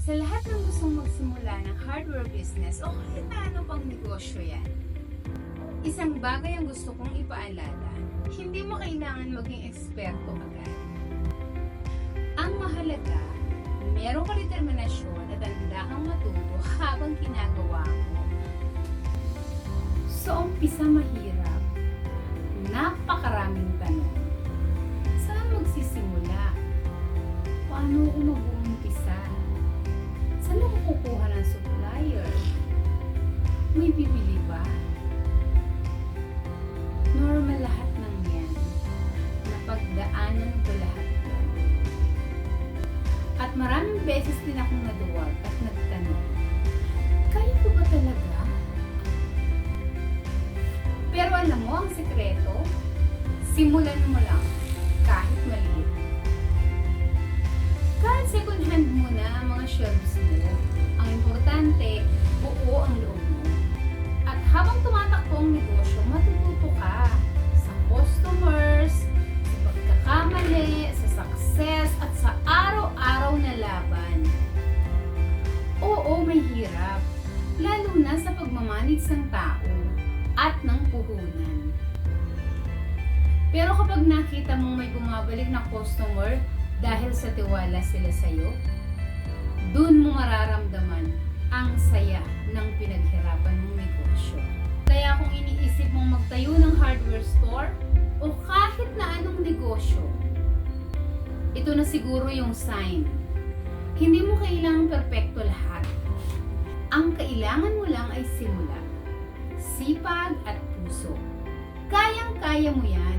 Sa lahat ng gustong magsimula ng hardware business o kahit na ano pang negosyo yan, isang bagay ang gusto kong ipaalala, hindi mo kailangan maging eksperto agad. Ang mahalaga, meron ka determinasyon at handa kang matuto habang ginagawa mo. So, umpisa mahirap. Napakaraming tanong. Saan magsisimula? Paano ako mag-uumpisa? Saan ako kukuha ng supplier? May bibili ba? Normal lahat ng yan. Napagdaanan ko lahat yan. At maraming beses din akong naduwag at nagtanong, kaya ko ba talaga? Pero alam mo ang sekreto? Simulan mo lang, kahit maliit. Kahit second hand mo na ang mga shelves mo, ang importante, buo ang loob mo. At habang tumatakbo ang negosyo, matututo ka sa customers, sa pagkakamali, sa success, at sa araw-araw na laban. Oo, may hirap, lalo na sa pagmamanage ng tao at ng puhunan. Pero kapag nakita mong may bumabalik na customer dahil sa tiwala sila sa'yo, dun mo mararamdaman ang saya ng pinaghirapan mong negosyo. Kaya kung iniisip mong magtayo ng hardware store o kahit na anong negosyo, ito na siguro yung sign. Hindi mo kailangang perpekto lahat. Ang kailangan mo lang ay simula, sipag at puso. Kayang-kaya mo yan.